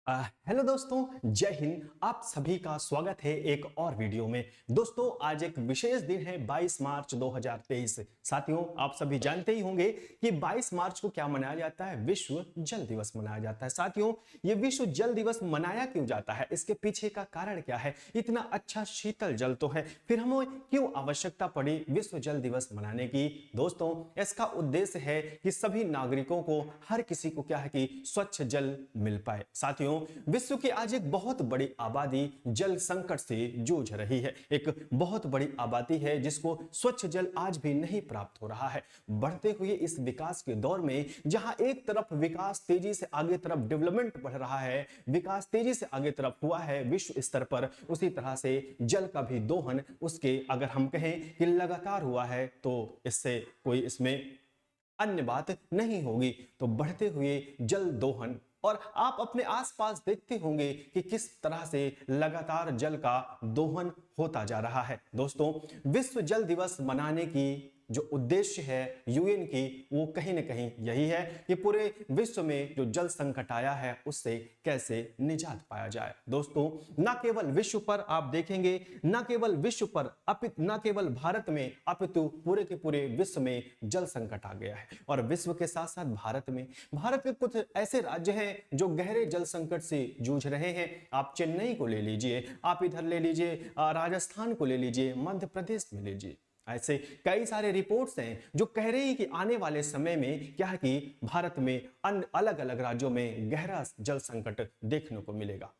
Hello दोस्तों, जय हिंद। आप सभी का स्वागत है एक और वीडियो में। दोस्तों, आज एक विशेष दिन है 22 मार्च 2023। साथियों, आप सभी जानते ही होंगे कि 22 मार्च को क्या मनाया जाता है? विश्व जल दिवस मनाया जाता है। साथियों, ये विश्व जल दिवस मनाया क्यों जाता है? इसके पीछे का कारण क्या है? इतना अच्छा शीतल जल तो है, फिर हमें क्यों आवश्यकता पड़ी विश्व जल दिवस मनाने की? दोस्तों, इसका उद्देश्य है कि सभी नागरिकों को, हर किसी को क्या है कि स्वच्छ जल मिल पाए। साथियों, विश्व की आज एक बहुत बड़ी आबादी जल संकट से जूझ रही है। एक बहुत बड़ी आबादी है जिसको स्वच्छ जल आज भी नहीं प्राप्त हो रहा है। बढ़ते हुए इस विकास के दौर में जहां एक तरफ विकास तेजी से आगे तरफ डेवलपमेंट बढ़ रहा है, विकास तेजी से आगे तरफ हुआ है विश्व स्तर पर, उसी तरह से जल का भी दोहन उसके अगर हम कहें कि लगातार हुआ है तो इससे कोई इसमें अन्य बात नहीं होगी। तो बढ़ते हुए जल दोहन, और आप अपने आसपास देखते होंगे कि किस तरह से लगातार जल का दोहन होता जा रहा है। दोस्तों, विश्व जल दिवस मनाने की जो उद्देश्य है यूएन की, वो कहीं ना कहीं यही है कि पूरे विश्व में जो जल संकट आया है उससे कैसे निजात पाया जाए। दोस्तों, न केवल विश्व पर आप देखेंगे, न केवल विश्व पर न केवल भारत में अपितु पूरे के पूरे विश्व में जल संकट आ गया है। और विश्व के साथ साथ भारत के कुछ ऐसे राज्य हैं जो गहरे जल संकट से जूझ रहे हैं। आप चेन्नई को ले लीजिए, आप इधर ले लीजिए राजस्थान को ले लीजिए, मध्य प्रदेश में लीजिए। ऐसे कई सारे रिपोर्ट्स हैं जो कह रही है कि आने वाले समय में क्या है कि भारत में अन्य अलग अलग राज्यों में गहरा जल संकट देखने को मिलेगा।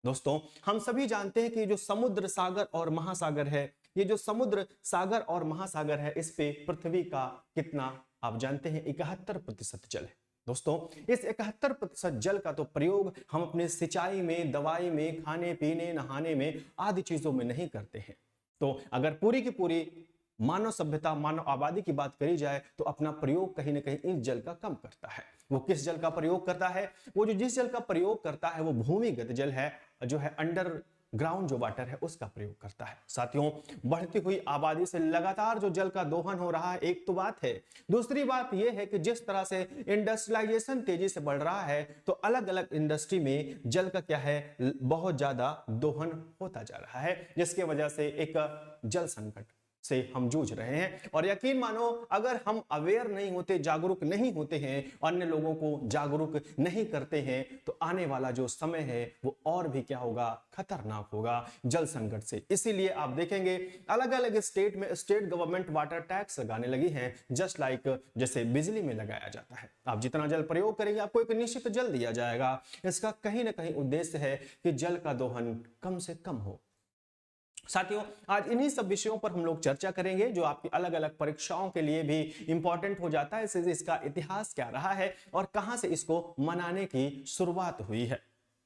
दोस्तों, हम सभी जानते हैं कि जो समुद्र सागर और महासागर है, ये जो समुद्र सागर और महासागर है, इस पे पृथ्वी का कितना आप जानते हैं? 71% जल है। दोस्तों, इस 71% जल का तो प्रयोग हम अपने सिंचाई में, दवाई में, खाने पीने, नहाने में आदि चीजों में नहीं करते हैं। तो अगर पूरी की पूरी मानव सभ्यता, मानव आबादी की बात करी जाए तो अपना प्रयोग कहीं ना कहीं इस जल का कम करता है। वो किस जल का प्रयोग करता है? वो जो जिस जल का प्रयोग करता है वो भूमिगत जल है, जो है अंडर ग्राउंड जो वाटर है उसका प्रयोग करता है। साथियों, बढ़ती हुई आबादी से लगातार जो जल का दोहन हो रहा है, एक तो बात है। दूसरी बात यह है कि जिस तरह से इंडस्ट्रियलाइजेशन तेजी से बढ़ रहा है तो अलग अलग इंडस्ट्री में जल का क्या है, बहुत ज्यादा दोहन होता जा रहा है, जिसकी वजह से एक जल संकट से हम जूझ रहे हैं। और यकीन मानो, अगर हम अवेयर नहीं होते, जागरूक नहीं होते हैं, अन्य लोगों को जागरूक नहीं करते हैं, तो आने वाला जो समय है वो और भी क्या होगा, खतरनाक होगा जल संकट से। इसीलिए आप देखेंगे अलग अलग स्टेट में स्टेट गवर्नमेंट वाटर टैक्स लगाने लगी है, जस्ट लाइक जैसे बिजली में लगाया जाता है। आप जितना जल प्रयोग करेंगे आपको एक निश्चित जल दिया जाएगा। इसका कहीं ना कहीं उद्देश्य है कि जल का दोहन कम से कम हो। साथियों, आज इन्हीं सब विषयों पर हम लोग चर्चा करेंगे जो आपकी अलग अलग परीक्षाओं के लिए भी इंपॉर्टेंट हो जाता है। इसका इतिहास क्या रहा है और कहां से इसको मनाने की शुरुआत हुई है।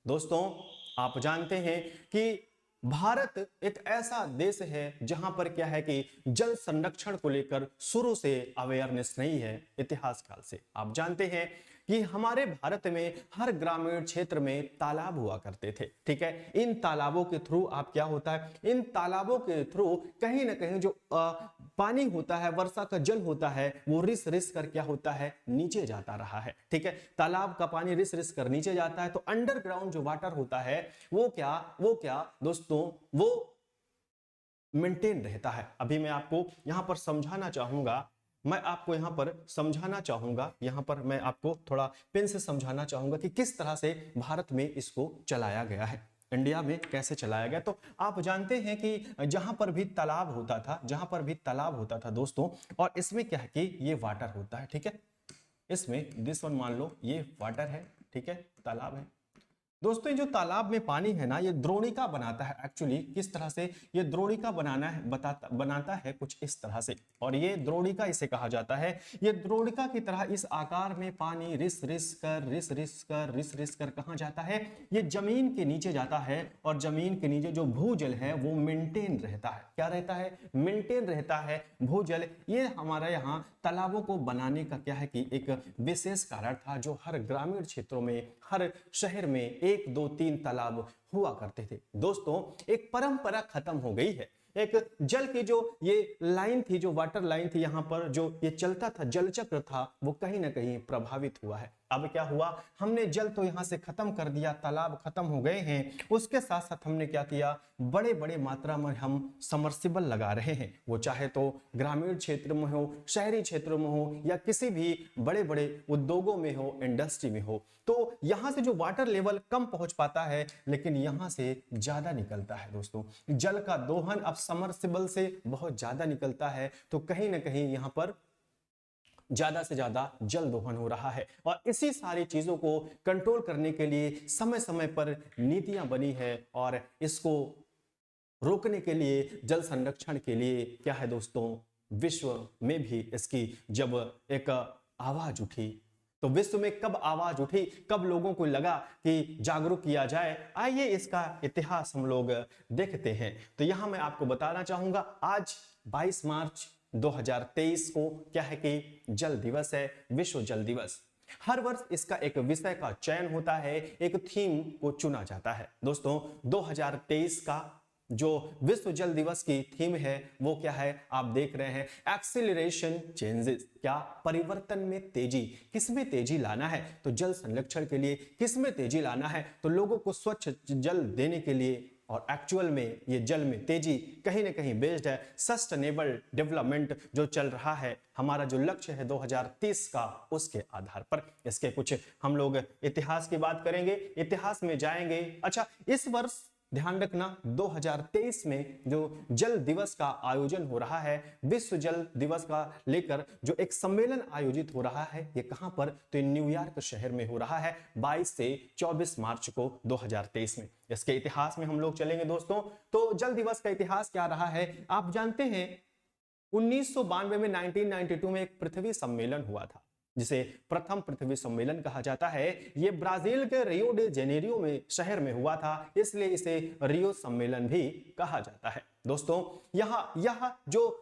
दोस्तों, आप जानते हैं कि भारत एक ऐसा देश है जहां पर क्या है कि जल संरक्षण को लेकर शुरू से अवेयरनेस नहीं है। इतिहास काल से आप जानते हैं कि हमारे भारत में हर ग्रामीण क्षेत्र में तालाब हुआ करते थे। ठीक है, इन तालाबों के थ्रू आप क्या होता है, इन तालाबों के थ्रू कहीं ना कहीं जो पानी होता है, वर्षा का जल होता है, वो रिस रिस कर क्या होता है, नीचे जाता रहा है। ठीक है, तालाब का पानी रिस रिस कर नीचे जाता है, तो अंडरग्राउंड जो वाटर होता है वो क्या दोस्तों, वो मेंटेन रहता है। अभी मैं आपको यहां पर समझाना चाहूंगा, यहां पर मैं आपको थोड़ा पेन से समझाना चाहूंगा कि किस तरह से भारत में इसको चलाया गया है, इंडिया में कैसे चलाया गया। तो आप जानते हैं कि जहां पर भी तालाब होता था दोस्तों, और इसमें क्या है कि ये वाटर होता है। ठीक है, इसमें दिस वन मान लो ये वाटर है, ठीक है, तालाब है। दोस्तों, ये जो तालाब में पानी है ना, ये द्रोणिका बनाता है। एक्चुअली किस तरह से ये द्रोणिका बनाता है कुछ इस तरह से, और ये द्रोणिका इसे कहा जाता है। ये द्रोणिका की तरह इस आकार में पानी रिस रिस कर कहां जाता है, ये जमीन के नीचे जाता है। और जमीन के नीचे जो भूजल है वो मेंटेन रहता है। क्या रहता है? मेंटेन रहता है भूजल। ये हमारा यहाँ तालाबों को बनाने का क्या है कि एक विशेष कारण था, जो हर ग्रामीण क्षेत्रों में, हर शहर में 1 2 3 तालाब हुआ करते थे। दोस्तों, एक परंपरा खत्म हो गई है। एक जल की जो ये लाइन थी, जो वाटर लाइन थी, यहां पर जो ये चलता था, जल चक्र था, वो कहीं ना कहीं प्रभावित हुआ है। अब क्या हुआ, हमने जल तो यहाँ से खत्म कर दिया, तालाब खत्म हो गए हैं, उसके साथ साथ हमने क्या किया, बड़े बड़े मात्रा में हम समर्सिबल लगा रहे हैं, वो चाहे तो ग्रामीण क्षेत्र में हो, शहरी क्षेत्रों में हो, या किसी भी बड़े बड़े उद्योगों में हो, इंडस्ट्री में हो। तो यहां से जो वाटर लेवल कम पहुंच पाता है, लेकिन यहां से ज्यादा निकलता है दोस्तों, जल का दोहन अब समर्सिबल से बहुत ज्यादा निकलता है, तो कहीं ना कहीं यहां पर ज्यादा से ज्यादा जल दोहन हो रहा है। और इसी सारी चीजों को कंट्रोल करने के लिए समय समय पर नीतियां बनी है, और इसको रोकने के लिए, जल संरक्षण के लिए क्या है दोस्तों, विश्व में भी इसकी जब एक आवाज उठी, तो विश्व में कब आवाज उठी, कब लोगों को लगा कि जागरूक किया जाए, आइए इसका इतिहास हम लोग देखते हैं। तो यहां मैं आपको बताना चाहूंगा, आज 22 मार्च 2023 को क्या है कि जल दिवस है, विश्व जल दिवस। हर वर्ष इसका एक विषय का चयन होता है, एक थीम को चुना जाता है। दोस्तों 2023 का जो विश्व जल दिवस की थीम है वो क्या है, आप देख रहे हैं, एक्सीलरेशन चेंजेस, क्या परिवर्तन में तेजी, किसमें तेजी लाना है, तो जल संरक्षण के लिए किसमें तेजी लाना है, तो लोगों को स्वच्छ जल देने के लिए, और एक्चुअल में ये जल में तेजी कहीं ना कहीं बेस्ड है सस्टेनेबल डेवलपमेंट जो चल रहा है, हमारा जो लक्ष्य है 2030 का, उसके आधार पर। इसके कुछ हम लोग इतिहास की बात करेंगे, इतिहास में जाएंगे। अच्छा, इस वर्ष ध्यान रखना 2023 में जो जल दिवस का आयोजन हो रहा है, विश्व जल दिवस का लेकर जो एक सम्मेलन आयोजित हो रहा है, ये कहां पर, तो न्यूयॉर्क शहर में हो रहा है 22 से 24 मार्च को 2023 में। इसके इतिहास में हम लोग चलेंगे दोस्तों, तो जल दिवस का इतिहास क्या रहा है, आप जानते हैं 1992 में 1992 में एक पृथ्वी सम्मेलन हुआ था, जिसे प्रथम पृथ्वी सम्मेलन कहा जाता है। यह ब्राजील के रियो डे जेनेरियो में शहर में हुआ था, इसलिए इसे रियो सम्मेलन भी कहा जाता है। दोस्तों यह जो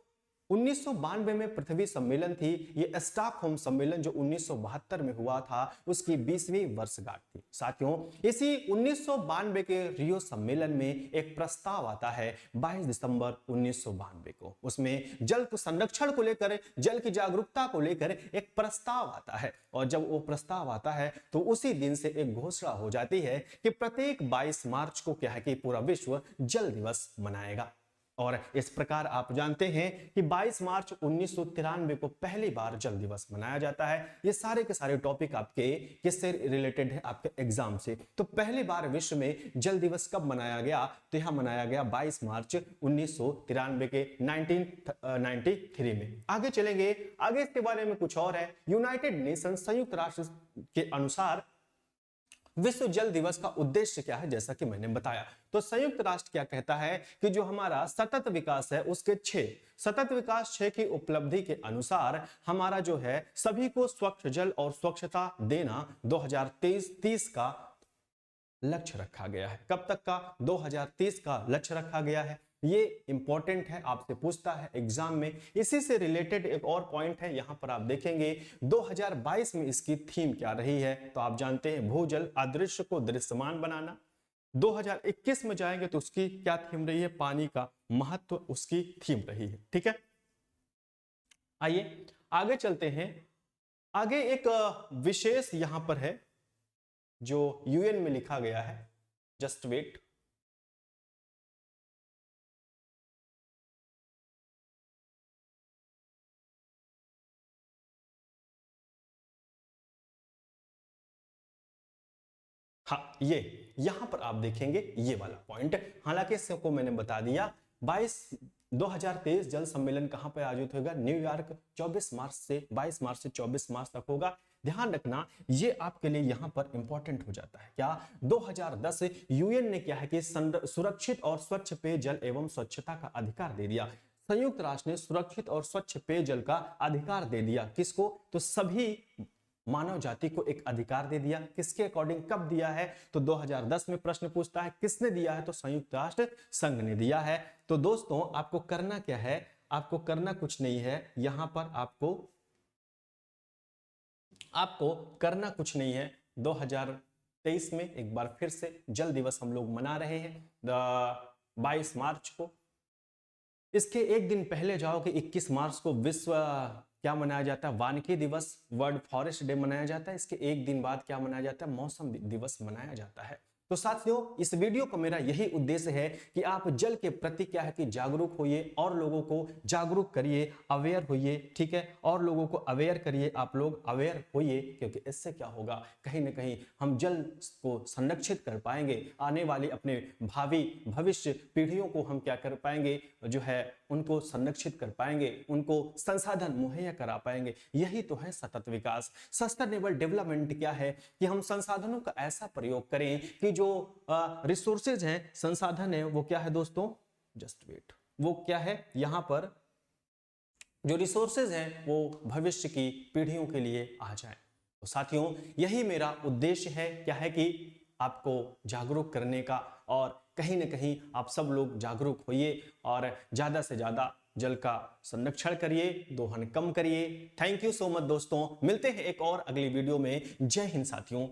1992 में पृथ्वी सम्मेलन थी, ये स्टॉकहोम सम्मेलन जो 1972 में हुआ था, उसकी 20वीं वर्षगांठ थी। साथियों, इसी 1992 के रियो सम्मेलन में एक प्रस्ताव आता है 22 दिसंबर 1992 को, उसमें जल को संरक्षण को लेकर, जल की जागरूकता को लेकर एक प्रस्ताव आता है, और जब वो प्रस्ताव आता है तो उसी दिन से एक घोषणा हो जाती है कि प्रत्येक 22 मार्च को क्या है कि पूरा विश्व जल दिवस मनाएगा। और इस प्रकार आप जानते हैं कि 22 मार्च 1993 को पहली बार जल दिवस मनाया जाता है। ये सारे के सारे टॉपिक आपके किससे रिलेटेड है, आपके एग्जाम से। तो पहली बार विश्व में जल दिवस कब मनाया गया, तो यहां मनाया गया 22 मार्च 1993 के 1993 में। आगे चलेंगे, आगे इसके बारे में कुछ और है। यूनाइटेड नेशन संयुक्त राष्ट्र के अनुसार विश्व जल दिवस का उद्देश्य क्या है, जैसा कि मैंने बताया, तो संयुक्त राष्ट्र क्या कहता है कि जो हमारा सतत विकास है, उसके 6 की उपलब्धि के अनुसार हमारा जो है सभी को स्वच्छ जल और स्वच्छता देना 2030 का लक्ष्य रखा गया है। कब तक का, 2030 का लक्ष्य रखा गया है। ये इंपॉर्टेंट है, आपसे पूछता है एग्जाम में। इसी से रिलेटेड एक और पॉइंट है, यहां पर आप देखेंगे 2022 में इसकी थीम क्या रही है, तो आप जानते हैं भूजल अदृश्य को दृश्यमान बनाना। 2021 में जाएंगे तो उसकी क्या थीम रही है, पानी का महत्व उसकी थीम रही है। ठीक है, आइए आगे चलते हैं। आगे एक विशेष यहां पर है जो यूएन में लिखा गया है, जस्ट वेट। हाँ, ये यहां पर आप देखेंगे ये वाला पॉइंट, हालांकि इसको मैंने बता दिया। 2023 जल सम्मेलन कहां पर आयोजित होगा, न्यूयॉर्क, 24 मार्च से 22 मार्च से 24 मार्च तक होगा। ध्यान रखना, ये आपके लिए यहां पर इंपॉर्टेंट हो जाता है। क्या, 2010 यूएन ने क्या है कि सुरक्षित और स्वच्छ पेयजल एवं स्वच्छता का अधिकार दे दिया। संयुक्त राष्ट्र ने सुरक्षित और स्वच्छ पेयजल का अधिकार दे दिया, किसको, तो सभी मानव जाति को एक अधिकार दे दिया। किसके अकॉर्डिंग, कब दिया है, तो 2010 में प्रश्न पूछता है किसने दिया है, तो संयुक्त राष्ट्र संघ ने दिया है। तो दोस्तों आपको करना क्या है, आपको करना कुछ नहीं है, यहां पर आपको करना कुछ नहीं है। 2023 में एक बार फिर से जल दिवस हम लोग मना रहे हैं 22 मार्च को। इसके एक दिन पहले जाओ कि 21 मार्च को विश्व क्या मनाया जाता है? वानिकी दिवस, वर्ल्ड फॉरेस्ट डे मनाया जाता है। इसके एक दिन बाद क्या मनाया जाता है? मौसम दिवस मनाया जाता है। तो साथियों, इस वीडियो का मेरा यही उद्देश्य है कि आप जल के प्रति क्या है कि जागरूक होइए और लोगों को जागरूक करिए, अवेयर होइए, ठीक है, और लोगों को अवेयर करिए, आप लोग अवेयर होइए, क्योंकि इससे क्या होगा, कहीं ना कहीं हम जल को संरक्षित कर पाएंगे, आने वाली अपने भावी भविष्य पीढ़ियों को हम क्या कर पाएंगे, जो है उनको संरक्षित कर पाएंगे, उनको संसाधन मुहैया करा पाएंगे। यही तो है सतत विकास। सस्टेनेबल डेवलपमेंट क्या है कि हम संसाधनों का ऐसा प्रयोग करें कि जो रिसोर्सेज हैं, संसाधन है, वो क्या है दोस्तों, जस्ट वेट, वो क्या है, यहां पर जो रिसोर्सेज हैं वो भविष्य की पीढ़ियों के लिए आ जाए। तो साथियों, यही मेरा उद्देश्य है, क्या है कि आपको जागरूक करने का, और कहीं ना कहीं आप सब लोग जागरूक होइए और ज्यादा से ज्यादा जल का संरक्षण करिए, दोहन कम करिए। थैंक यू सो मच दोस्तों, मिलते हैं एक और अगली वीडियो में। जय हिंद साथियों।